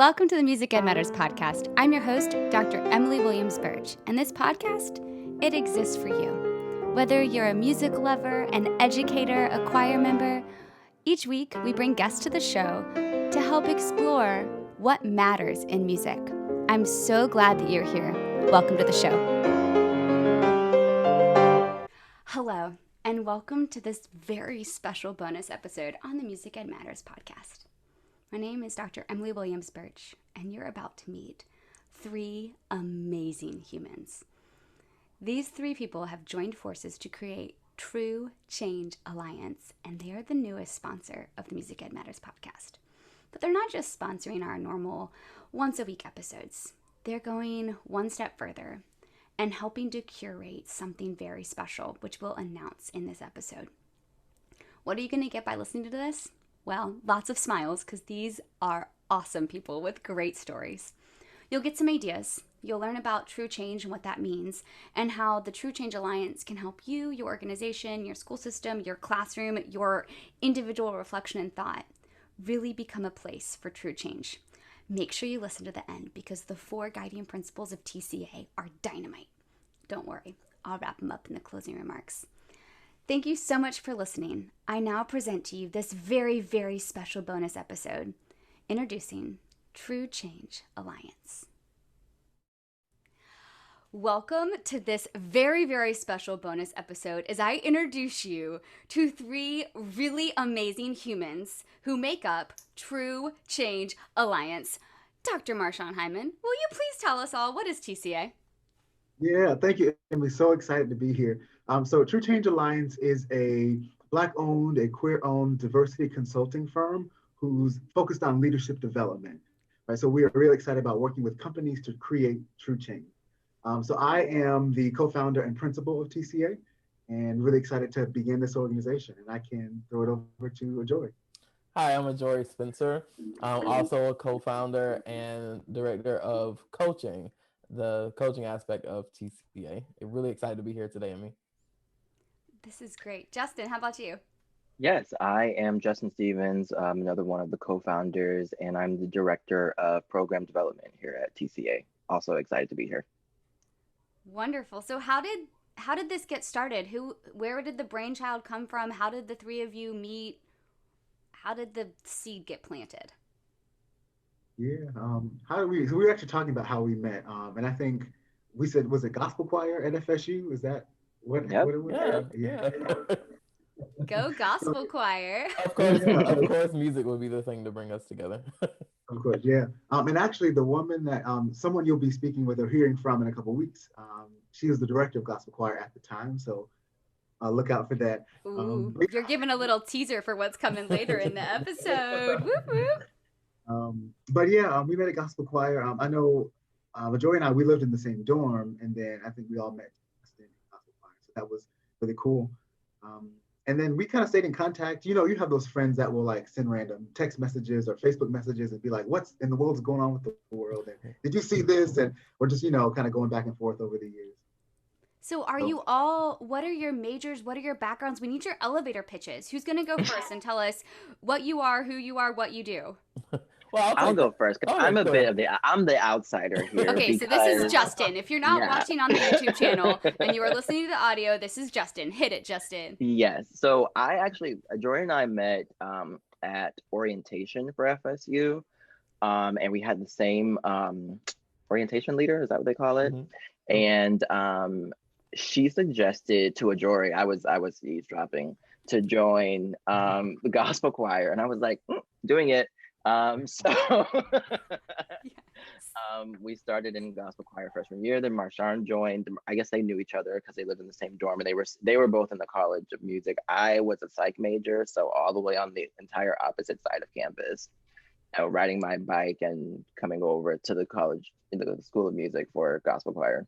Welcome to the Music Ed Matters podcast. I'm your host, Dr. Emily Williams Burch, and this podcast, it exists for you. Whether you're a music lover, an educator, a choir member, each week we bring guests to the show to help explore what matters in music. I'm so glad that you're here. Welcome to the show. Hello, and welcome to this very special bonus episode on the Music Ed Matters podcast. My name is Dr. Emily Williams Burch, and you're about to meet three amazing humans. These three people have joined forces to create True Change Alliance, and they are the newest sponsor of the Music Ed Matters podcast. But they're not just sponsoring our normal once-a-week episodes. They're going one step further and helping to curate something very special, which we'll announce in this episode. What are you going to get by listening to this? Well, lots of smiles, because these are awesome people with great stories. You'll get some ideas. You'll learn about True Change and what that means, and how the True Change Alliance can help you, your organization, your school system, your classroom, your individual reflection and thought really become a place for true change. Make sure you listen to the end, because the 4 guiding principles of TCA are dynamite. Don't worry, I'll wrap them up in the closing remarks. Thank you so much for listening. I now present to you this very, very special bonus episode, introducing True Change Alliance. Welcome to this very, very special bonus episode as I introduce you to 3 really amazing humans who make up True Change Alliance. Dr. Hyman, will you please tell us all, what is TCA? Yeah, thank you, Emily. So excited to be here. So True Change Alliance is a Black-owned, a queer-owned diversity consulting firm who's focused on leadership development. Right, so we are really excited about working with companies to create true change. So I am the co-founder and principal of TCA, and really excited to begin this organization. And I can throw it over to Ajoy. Hi, I'm Ajoy Spencer. I'm also a co-founder and director of coaching, the coaching aspect of TCA. I'm really excited to be here today, Emmy. This is great. Justin, how about you? Yes, I am Justin Stevens, another one of the co-founders, and I'm the director of program development here at TCA. Also excited to be here. Wonderful. So how did this get started? Where did the brainchild come from? How did the 3 of you meet? How did the seed get planted? Yeah, so we were actually talking about how we met, and I think we said, was it gospel choir at FSU? Is that what it was? Yeah. Go gospel choir. Of course, music would be the thing to bring us together. Of course, yeah. And actually, the woman that someone you'll be speaking with or hearing from in a couple of weeks, she was the director of gospel choir at the time, so look out for that. Ooh, you're giving a little teaser for what's coming later in the episode. Whoop, whoop. But yeah, we met at gospel choir. I know Joy and I, we lived in the same dorm, and then I think we all met in gospel choir, so that was really cool. And then we kind of stayed in contact. You know, you have those friends that will like send random text messages or Facebook messages and be like, what's in the world is going on with the world? And did you see this? And we're just, kind of going back and forth over the years. So you all, what are your majors? What are your backgrounds? We need your elevator pitches. Who's going to go first and tell us what you are, who you are, what you do? Well, I'll go first, because I'm I'm the outsider here. Okay, so this is Justin. If you're not watching on the YouTube channel and you are listening to the audio, this is Justin. Hit it, Justin. Yes. So Joy and I met at orientation for FSU, and we had the same orientation leader. Is that what they call it? Mm-hmm. And she suggested to Ajoy, I was eavesdropping, to join the gospel choir, and I was like, doing it. We started in gospel choir freshman year. Then Marshawn joined. I guess they knew each other because they lived in the same dorm, and they were both in the College of Music. I was a psych major, so all the way on the entire opposite side of campus, riding my bike and coming over to the college, into the School of Music for gospel choir.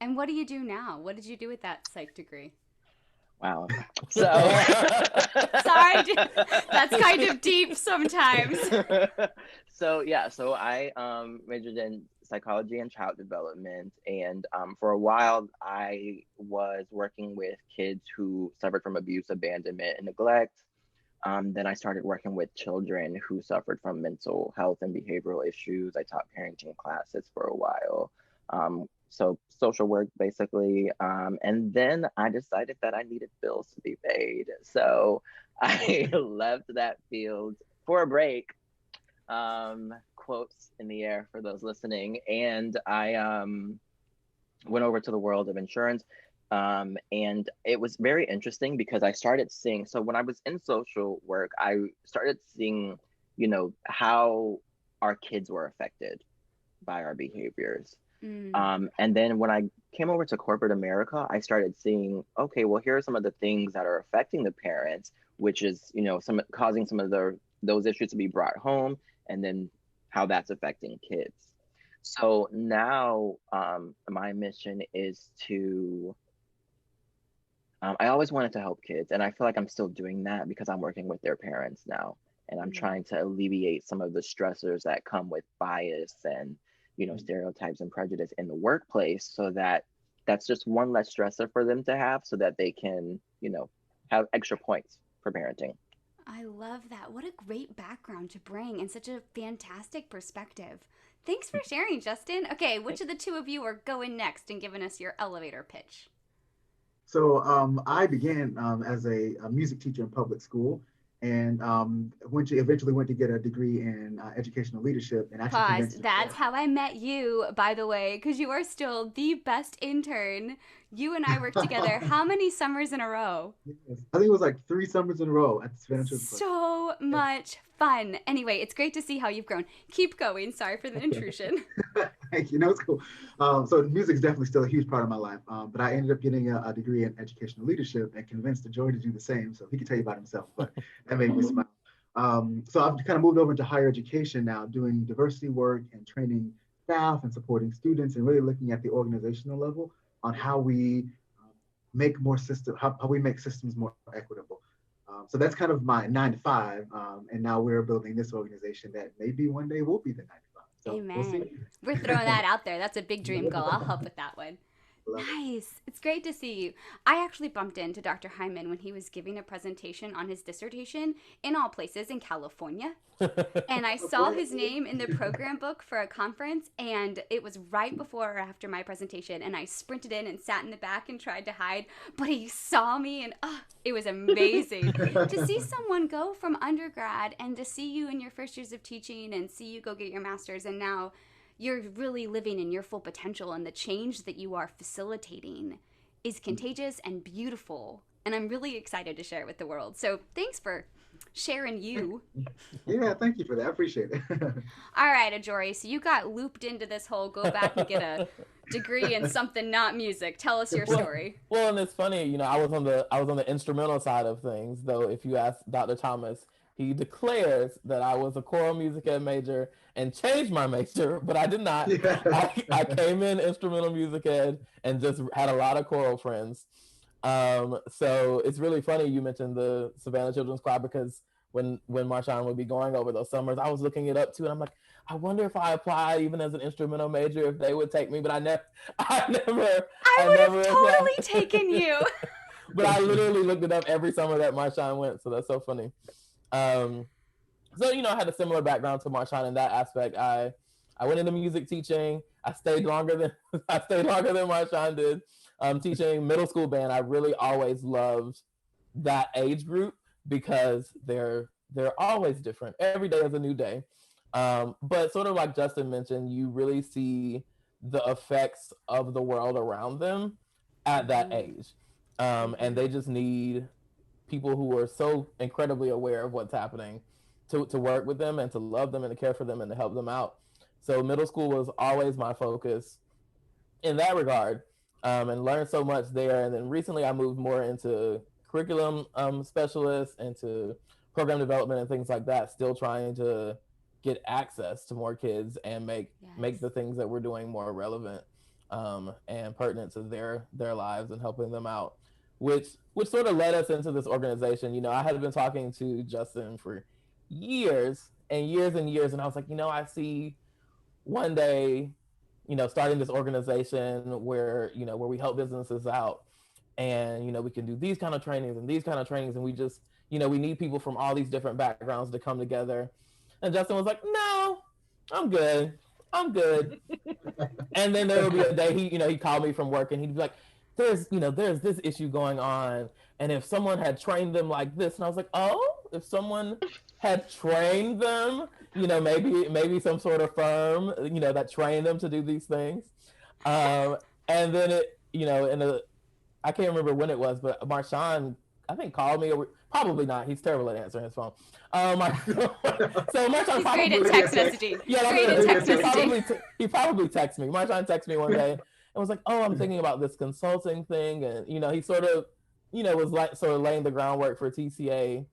And what do you do now? What did you do with that psych degree? Wow. So sorry, that's kind of deep sometimes. So I majored in psychology and child development, and for a while I was working with kids who suffered from abuse, abandonment, and neglect. Then I started working with children who suffered from mental health and behavioral issues. I taught parenting classes for a while. So social work basically. And then I decided that I needed bills to be paid. So I left that field for a break, quotes in the air for those listening. And I went over to the world of insurance. And it was very interesting because I started seeing, so when I was in social work, I started seeing, how our kids were affected by our behaviors. And then when I came over to corporate America, I started seeing, okay, well, here are some of the things that are affecting the parents, which is, causing some of those issues to be brought home, and then how that's affecting kids. So now my mission is to, I always wanted to help kids, and I feel like I'm still doing that because I'm working with their parents now, and I'm trying to alleviate some of the stressors that come with bias and, stereotypes and prejudice in the workplace, so that that's just one less stressor for them to have, so that they can, have extra points for parenting. I love that. What a great background to bring and such a fantastic perspective. Thanks for sharing, Justin. Okay, which of the two of you are going next and giving us your elevator pitch? So I began as a music teacher in public school, and eventually went to get a degree in educational leadership, and actually Pause. convinced. That's how I met you, by the way, because you are still the best intern. You and I worked together how many summers in a row? Yes. I think it was like 3 summers in a row at the Savannah Children's Club. So much fun. Anyway, it's great to see how you've grown. Keep going. Sorry for the intrusion. Thank you. No, it's cool. So music is definitely still a huge part of my life. But I ended up getting a degree in educational leadership and convinced Joy to do the same. So he can tell you about himself, but that made me smile. So I've kind of moved over into higher education now, doing diversity work and training staff and supporting students, and really looking at the organizational level on how we make more systems, how we make systems more equitable. So that's kind of my 9 to 5, and now we're building this organization that maybe one day will be the 9 to 5. So Amen. we'll see. We're throwing that out there. That's a big dream goal. I'll help with that one. Nice. It's great to see you. I actually bumped into Dr. Hyman when he was giving a presentation on his dissertation, in all places, in California. And I saw his name in the program book for a conference, and it was right before or after my presentation, and I sprinted in and sat in the back and tried to hide, but he saw me, and it was amazing to see someone go from undergrad and to see you in your first years of teaching and see you go get your master's, and now you're really living in your full potential, and the change that you are facilitating is contagious and beautiful. And I'm really excited to share it with the world. So thanks for sharing you. Yeah, thank you for that. I appreciate it. All right, Ajori, so you got looped into this whole go back and get a degree in something not music. Tell us your story. Well, and it's funny, I was on the instrumental side of things, though. If you ask Dr. Thomas, he declares that I was a choral music ed major and changed my major, but I did not. Yeah. I came in instrumental music ed and just had a lot of choral friends. So it's really funny you mentioned the Savannah Children's Choir, because when Marshawn would be going over those summers, I was looking it up too, and I'm like, I wonder if I apply even as an instrumental major, if they would take me. But I would have totally taken you. But I literally looked it up every summer that Marshawn went, so that's so funny. So I had a similar background to Marshawn in that aspect. I went into music teaching. I stayed longer than Marshawn did. Teaching middle school band. I really always loved that age group because they're always different. Every day is a new day. But sort of like Justin mentioned, you really see the effects of the world around them at that age. And they just need people who are so incredibly aware of what's happening to work with them and to love them and to care for them and to help them out. So middle school was always my focus in that regard, and learned so much there. And then recently I moved more into curriculum specialist, into program development and things like that, still trying to get access to more kids and make the things that we're doing more relevant and pertinent to their lives and helping them out, which sort of led us into this organization. I had been talking to Justin for years and years and years, and I was like, I see one day, starting this organization where we help businesses out, and we can do these kind of trainings and these kind of trainings, and we just we need people from all these different backgrounds to come together. And Justin was like, no, I'm good. And then there would be a day he called me from work and he'd be like, there's this issue going on. And if someone had trained them like this, and I was like, oh, if someone had trained them, maybe some sort of firm, that trained them to do these things. And then I can't remember when it was, but Marshawn, I think, called me. Probably not. He's terrible at answering his phone. So Marshawn probably great at text messaging. He probably texted me. Marshawn texted me one day and was like, "Oh, I'm thinking about this consulting thing," and he sort of, was like sort of laying the groundwork for TCA.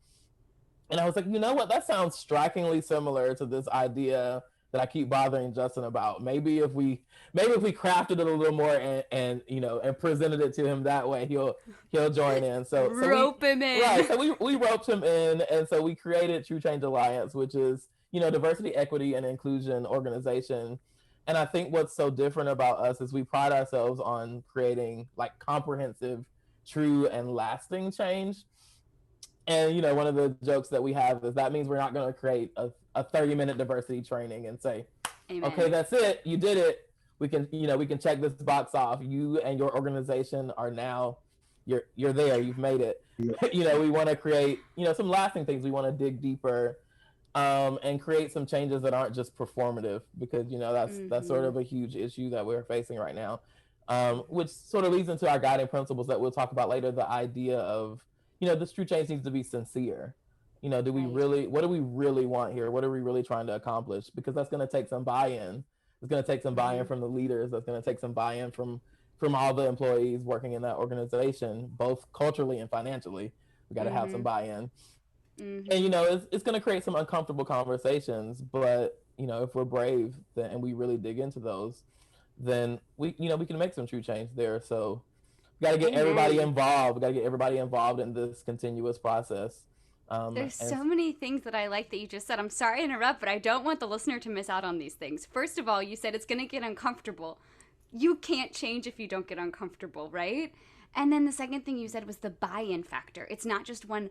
And I was like, you know what? That sounds strikingly similar to this idea that I keep bothering Justin about. Maybe if we crafted it a little more and presented it to him that way, he'll join in. So rope him in. Right. So we roped him in, and so we created True Change Alliance, which is diversity, equity, and inclusion organization. And I think what's so different about us is we pride ourselves on creating like comprehensive, true, and lasting change. And one of the jokes that we have is that means we're not going to create a 30-minute diversity training and say, Amen. Okay, that's it, you did it. We can check this box off. You and your organization are now you're there. You've made it. Yeah. We want to create some lasting things. We want to dig deeper, and create some changes that aren't just performative, because that's sort of a huge issue that we're facing right now, which sort of leads into our guiding principles that we'll talk about later. The idea of this true change needs to be sincere. What do we really want here? What are we really trying to accomplish? Because that's going to take some buy-in. It's going to take some buy-in from the leaders. That's going to take some buy-in from all the employees working in that organization, both culturally and financially. We got to have some buy-in. And it's going to create some uncomfortable conversations, but if we're brave and we really dig into those, then we can make some true change there. So we got to get everybody involved. We got to get everybody involved in this continuous process. There's so many things that I like that you just said. I'm sorry to interrupt, but I don't want the listener to miss out on these things. First of all, you said it's going to get uncomfortable. You can't change if you don't get uncomfortable, right? And then the second thing you said was the buy-in factor. It's not just one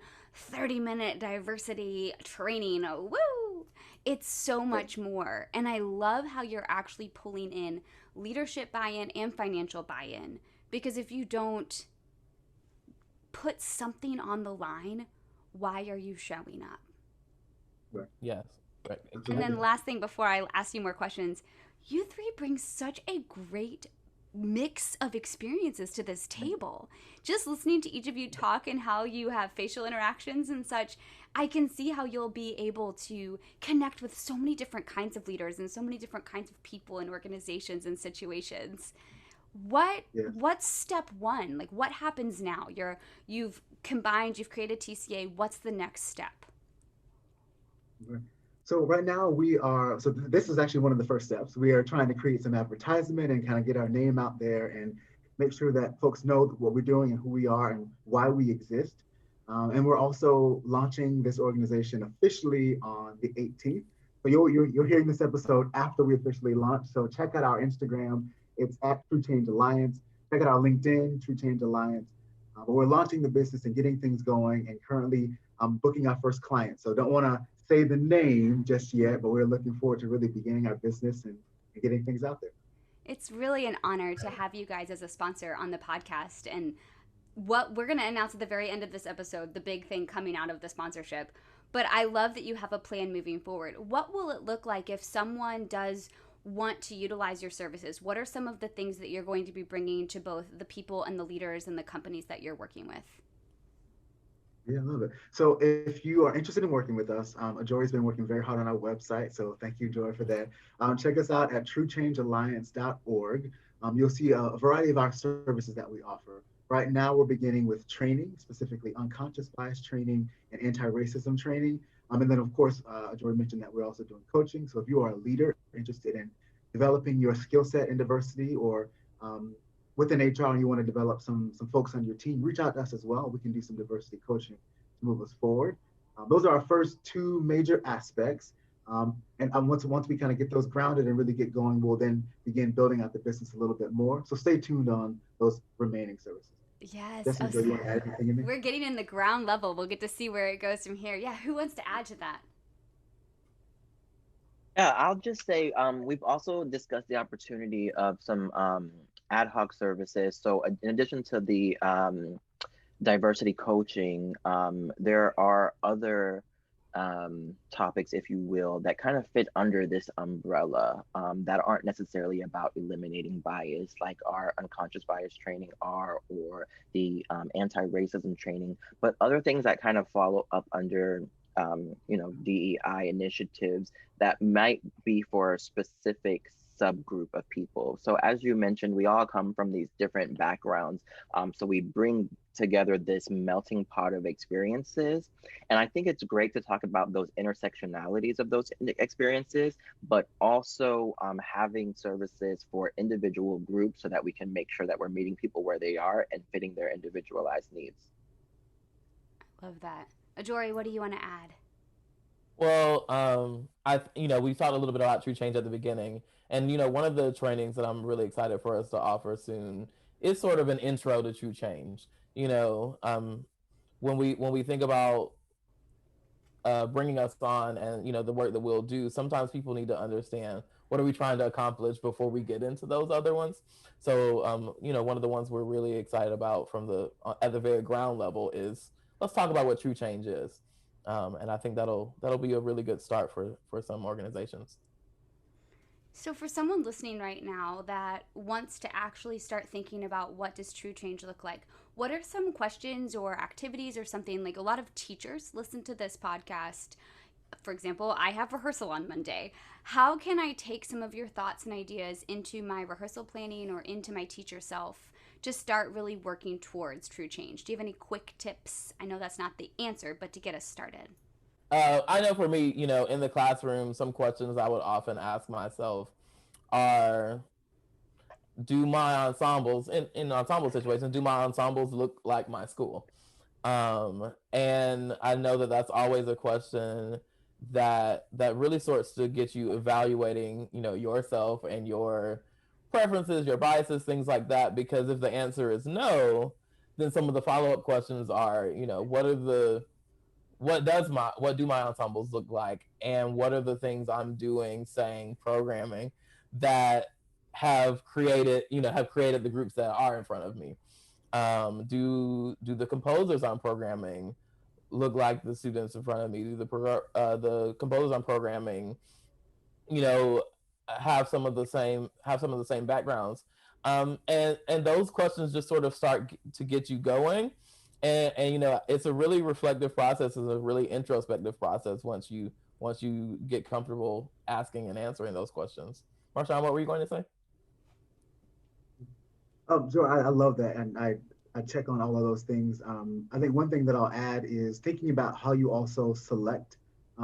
30-minute diversity training. Woo! It's so much more. And I love how you're actually pulling in leadership buy-in and financial buy-in. Because if you don't put something on the line, why are you showing up? Right. Yes. Right. And then last thing before I ask you more questions, you three bring such a great mix of experiences to this table. Just listening to each of you talk and how you have facial interactions and such, I can see how you'll be able to connect with so many different kinds of leaders and so many different kinds of people and organizations and situations. What's step one? Like, what happens now? You've combined, you've created TCA. What's the next step? So right now this is actually one of the first steps. We are trying to create some advertisement and kind of get our name out there and make sure that folks know what we're doing and who we are and why we exist. And we're also launching this organization officially on the 18th. So you're hearing this episode after we officially launch. So check out our Instagram. It's at True Change Alliance. Check out our LinkedIn, True Change Alliance. But we're launching the business and getting things going, and currently booking our first client. So don't want to say the name just yet, but we're looking forward to really beginning our business and getting things out there. It's really an honor to have you guys as a sponsor on the podcast. And what we're going to announce at the very end of this episode, the big thing coming out of the sponsorship. But I love that you have a plan moving forward. What will it look like if someone does want to utilize your services? What are some of the things that you're going to be bringing to both the people and the leaders and the companies that you're working with? Yeah, I love it. So if you are interested in working with us, Joy's been working very hard on our website. So thank you, Joy, for that. Check us out at truechangealliance.org. You'll see a variety of our services that we offer. Right now, we're beginning with training, specifically unconscious bias training and anti-racism training. And then, of course, Joy mentioned that we're also doing coaching. So if you are a leader interested in developing your skill set in diversity, or within HR and you want to develop some folks on your team, reach out to us as well. We can do some diversity coaching to move us forward. Those are our first two major aspects. And once we kind of get those grounded and really get going, we'll then begin building out the business a little bit more. So stay tuned on those remaining services. Yes. Jesse, do you want to add anything in there? We're getting in the ground level. We'll get to see where it goes from here. Yeah, who wants to add to that? Yeah, I'll just say we've also discussed the opportunity of some ad hoc services. So in addition to the diversity coaching, there are other topics, if you will, that kind of fit under this umbrella that aren't necessarily about eliminating bias, like our unconscious bias training are, or the anti-racism training, but other things that kind of follow up under DEI initiatives that might be for a specific subgroup of people. So as you mentioned, we all come from these different backgrounds. So we bring together this melting pot of experiences. And I think it's great to talk about those intersectionalities of those experiences, but also having services for individual groups so that we can make sure that we're meeting people where they are and fitting their individualized needs. Love that. Ajori, what do you want to add? Well, we talked a little bit about True Change at the beginning, and one of the trainings that I'm really excited for us to offer soon is sort of an intro to True Change. When we think about bringing us on and the work that we'll do, sometimes people need to understand what are we trying to accomplish before we get into those other ones. So one of the ones we're really excited about from the at the very ground level is let's talk about what True Change is. And I think that'll be a really good start for some organizations. So for someone listening right now that wants to actually start thinking about what does true change look like, what are some questions or activities or something? Like, a lot of teachers listen to this podcast. For example, I have rehearsal on Monday. How can I take some of your thoughts and ideas into my rehearsal planning or into my teacher self to start really working towards true change? Do you have any quick tips? I know that's not the answer, but to get us started. I know for me, in the classroom, some questions I would often ask myself are, do my ensembles, in ensemble situations, do my ensembles look like my school? And I know that that's always a question that really sorts to get you evaluating, yourself and your preferences, your biases, things like that. Because if the answer is no, then some of the follow-up questions are, what do my ensembles look like, and what are the things I'm doing, saying, programming that have created the groups that are in front of me. Do the composers I'm programming look like the students in front of me? Do the composers I'm programming, have some of the same backgrounds? And those questions just sort of start to get you going. And it's a really reflective process. It's a really introspective process once you get comfortable asking and answering those questions. Marshawn, what were you going to say? So I love that, and I check on all of those things. I think one thing that I'll add is thinking about how you also select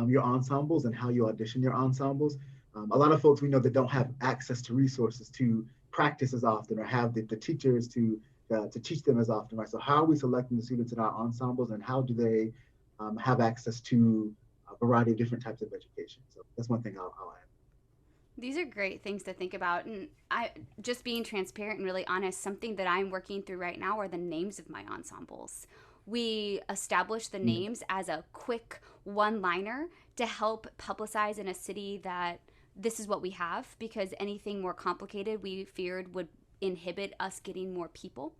your ensembles and how you audition your ensembles. A lot of folks we know that don't have access to resources to practice as often or have the teachers to teach them as often, right? So how are we selecting the students in our ensembles, and how do they have access to a variety of different types of education? So that's one thing I'll add. These are great things to think about. And I just being transparent and really honest, something that I'm working through right now are the names of my ensembles. We established the names as a quick one-liner to help publicize in a city that this is what we have, because anything more complicated we feared would inhibit us getting more people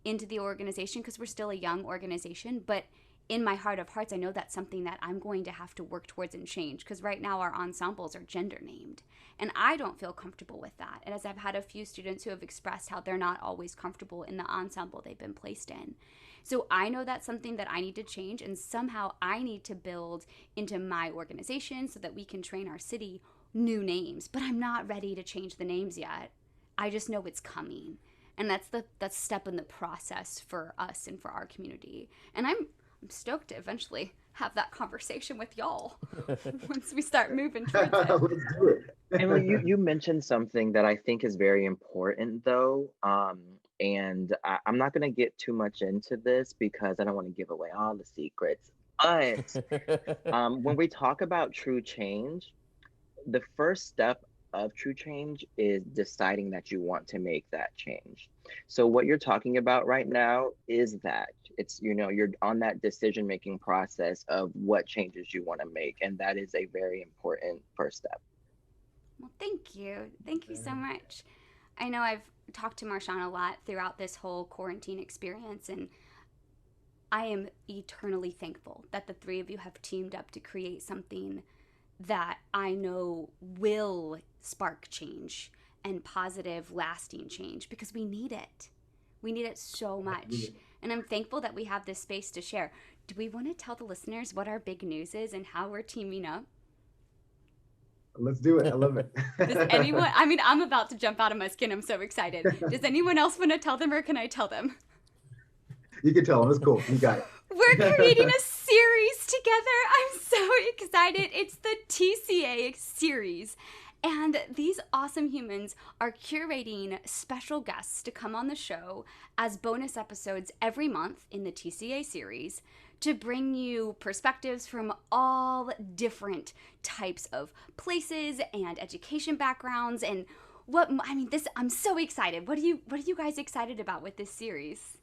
into the organization, because we're still a young organization. But in my heart of hearts, I know that's something that I'm going to have to work towards and change, because right now our ensembles are gender named, and I don't feel comfortable with that. And as I've had a few students who have expressed how they're not always comfortable in the ensemble they've been placed in. So I know that's something that I need to change, and somehow I need to build into my organization so that we can train our city new names. But I'm not ready to change the names yet. I just know it's coming. And that's step in the process for us and for our community. And I'm stoked to eventually have that conversation with y'all once we start moving towards it. Let's do it. Emily, you mentioned something that I think is very important, though. And I'm not going to get too much into this because I don't want to give away all the secrets. But when we talk about true change, the first step of true change is deciding that you want to make that change. So what you're talking about right now is that it's, you're on that decision making process of what changes you want to make. And that is a very important first step. Well, thank you. Thank you so much. I know I've talked to Marshawn a lot throughout this whole quarantine experience, and I am eternally thankful that the three of you have teamed up to create something that I know will spark change and positive, lasting change, because we need it. We need it so much. And I'm thankful that we have this space to share. Do we want to tell the listeners what our big news is and how we're teaming up? Let's do it. I love it. Does anyone, I mean, I'm about to jump out of my skin. I'm so excited. Does anyone else want to tell them, or can I tell them? You can tell them. It's cool. You got it. We're creating a series together. I'm so excited. It's the TCA Series. And these awesome humans are curating special guests to come on the show as bonus episodes every month in the TCA Series to bring you perspectives from all different types of places and education backgrounds. And I'm so excited. What are you guys excited about with this series?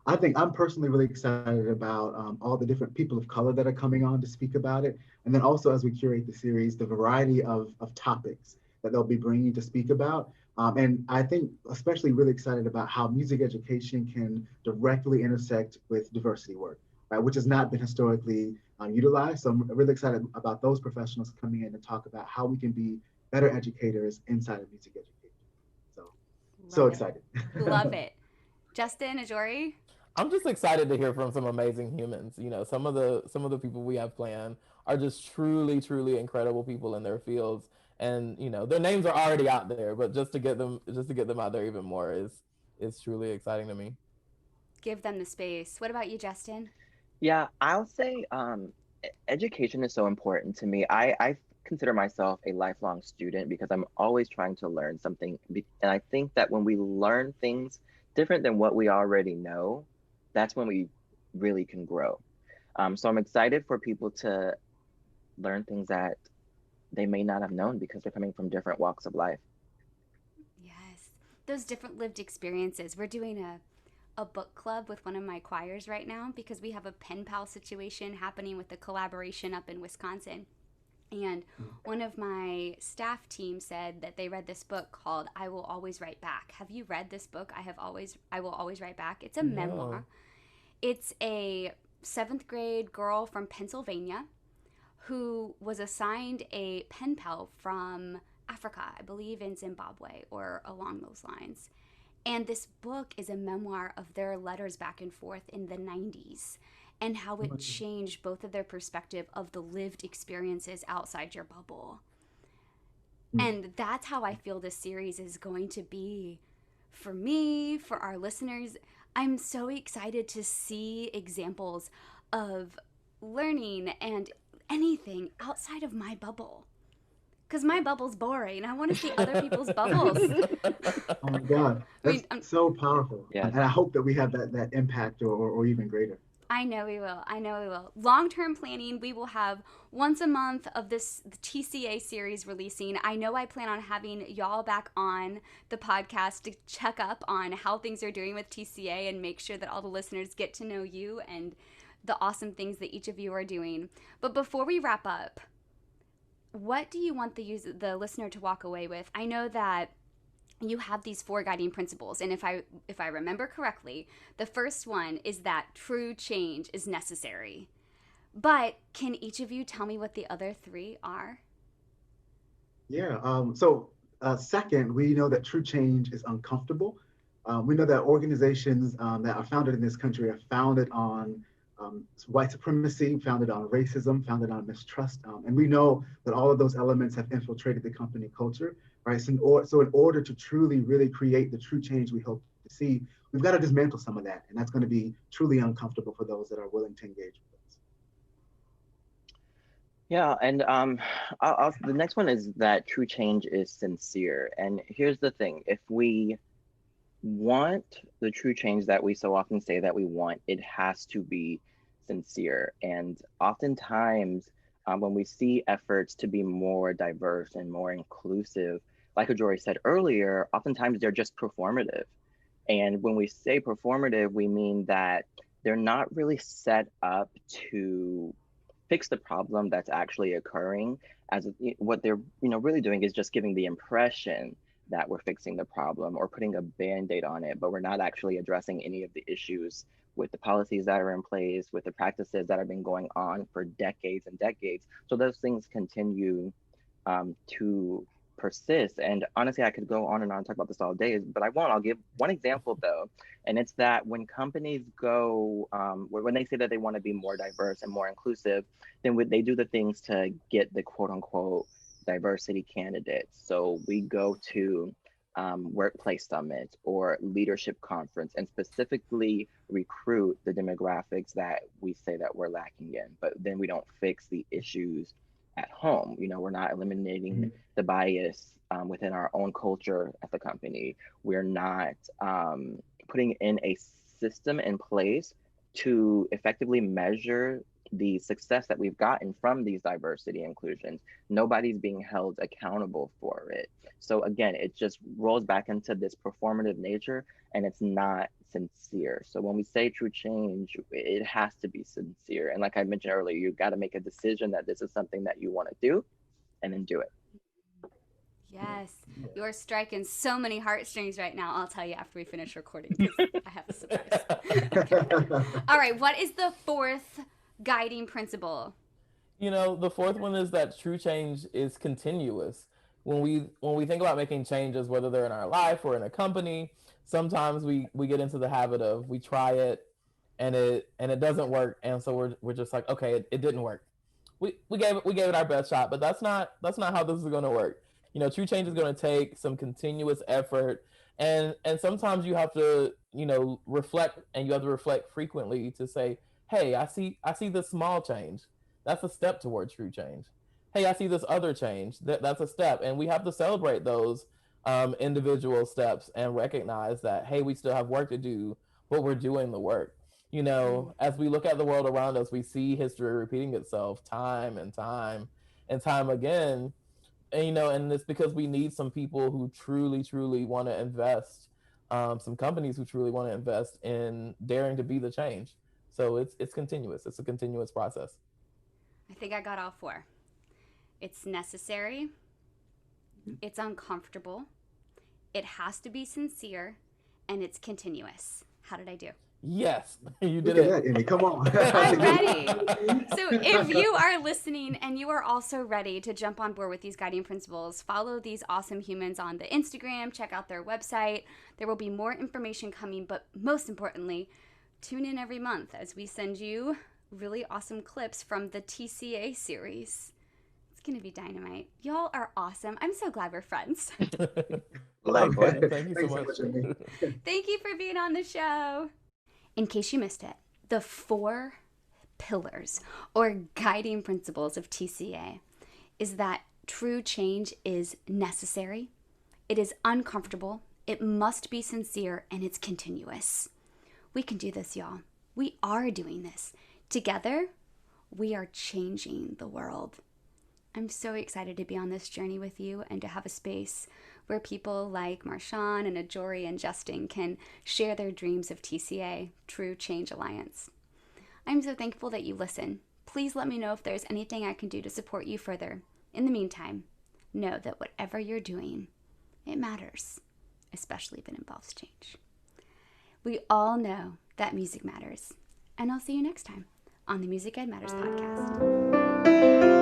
I think I'm personally really excited about all the different people of color that are coming on to speak about it. And then also, as we curate the series, the variety of topics that they'll be bringing to speak about. And I think especially really excited about how music education can directly intersect with diversity work, right, which has not been historically utilized. So I'm really excited about those professionals coming in to talk about how we can be better educators inside of music education. So excited. Love it. Justin, Ajori? I'm just excited to hear from some amazing humans. Some of the people we have planned are just truly, truly incredible people in their fields. And their names are already out there, but just to get them out there even more is truly exciting to me. Give them the space. What about you, Justin? Yeah, I'll say education is so important to me. I consider myself a lifelong student because I'm always trying to learn something. And I think that when we learn things different than what we already know, that's when we really can grow. So I'm excited for people to learn things that they may not have known because they're coming from different walks of life. Yes, those different lived experiences. We're doing a book club with one of my choirs right now because we have a pen pal situation happening with the collaboration up in Wisconsin. And one of my staff team said that they read this book called I Will Always Write Back. Have you read this book? I Will Always Write Back. It's a memoir. It's a 7th grade girl from Pennsylvania who was assigned a pen pal from Africa, I believe in Zimbabwe or along those lines. And this book is a memoir of their letters back and forth in the 90s and how it changed both of their perspective of the lived experiences outside your bubble. And that's how I feel this series is going to be for me, for our listeners. I'm so excited to see examples of learning and anything outside of my bubble. Because my bubble's boring. I want to see other people's bubbles. Oh my God, that's so powerful. Yeah. And I hope that we have that impact or even greater. I know we will. Long-term planning, we will have once a month of this TCA series releasing. I know I plan on having y'all back on the podcast to check up on how things are doing with TCA and make sure that all the listeners get to know you and the awesome things that each of you are doing. But before we wrap up, what do you want the listener to walk away with? I know that you have these 4 guiding principles, and if I remember correctly, the first one is that true change is necessary. But can each of you tell me what the other 3 are? Yeah. So second, we know that true change is uncomfortable. We know that organizations that are founded in this country are founded on white supremacy, founded on racism, founded on mistrust. And we know that all of those elements have infiltrated the company culture, right? So in order to truly, really create the true change we hope to see, we've got to dismantle some of that. And that's going to be truly uncomfortable for those that are willing to engage with us. Yeah, and the next one is that true change is sincere. And here's the thing, if we want the true change that we so often say that we want, it has to be sincere. And oftentimes when we see efforts to be more diverse and more inclusive, like Ajori said earlier, oftentimes they're just performative. And when we say performative, we mean that they're not really set up to fix the problem that's actually occurring. As what they're really doing is just giving the impression that we're fixing the problem or putting a band-aid on it, but we're not actually addressing any of the issues with the policies that are in place, with the practices that have been going on for decades and decades. So those things continue to persist. And honestly, I could go on and on and talk about this all day, but I won't. I'll give one example though, and it's that when companies go, when they say that they want to be more diverse and more inclusive, then they do the things to get the quote unquote diversity candidates. So we go to workplace summits or leadership conference and specifically recruit the demographics that we say that we're lacking in, but then we don't fix the issues at home. We're not eliminating the bias within our own culture at the company. We're not putting in a system in place to effectively measure the success that we've gotten from these diversity inclusions. Nobody's being held accountable for it. So again, it just rolls back into this performative nature, and it's not sincere. So when we say true change, it has to be sincere. And like I mentioned earlier, you've got to make a decision that this is something that you want to do, and then do it. Yes, you're striking so many heartstrings right now. I'll tell you after we finish recording, because I have a surprise. All right, what is the fourth guiding principle? The fourth one is that true change is continuous. When we think about making changes, whether they're in our life or in a company, sometimes we get into the habit of we try it and it doesn't work, and so we're just like, okay, it didn't work. We gave it our best shot, but that's not how this is going to work. True change is going to take some continuous effort, and sometimes you have to reflect, and you have to reflect frequently to say, hey, I see this small change. That's a step toward true change. Hey, I see this other change. That's a step. And we have to celebrate those individual steps and recognize that, hey, we still have work to do, but we're doing the work. As we look at the world around us, we see history repeating itself time and time and time again. And it's because we need some people who truly, truly want to invest, some companies who truly want to invest in daring to be the change. So it's continuous. It's a continuous process. I think I got all four. It's necessary. It's uncomfortable. It has to be sincere, and it's continuous. How did I do? Yes, you did it. Look at that, Amy. Come on. I'm ready. So if you are listening and you are also ready to jump on board with these guiding principles, follow these awesome humans on the Instagram, check out their website. There will be more information coming, but most importantly, tune in every month as we send you really awesome clips from the TCA series. It's going to be dynamite. Y'all are awesome. I'm so glad we're friends. Likewise. Thank you so much. Thank you for being on the show. In case you missed it, the 4 pillars or guiding principles of TCA is that true change is necessary, it is uncomfortable, it must be sincere, and it's continuous. We can do this, y'all. We are doing this. Together, we are changing the world. I'm so excited to be on this journey with you and to have a space where people like Marshawn and Ajori and Justin can share their dreams of TCA, True Change Alliance. I'm so thankful that you listen. Please let me know if there's anything I can do to support you further. In the meantime, know that whatever you're doing, it matters, especially if it involves change. We all know that music matters, and I'll see you next time on the Music Ed Matters podcast.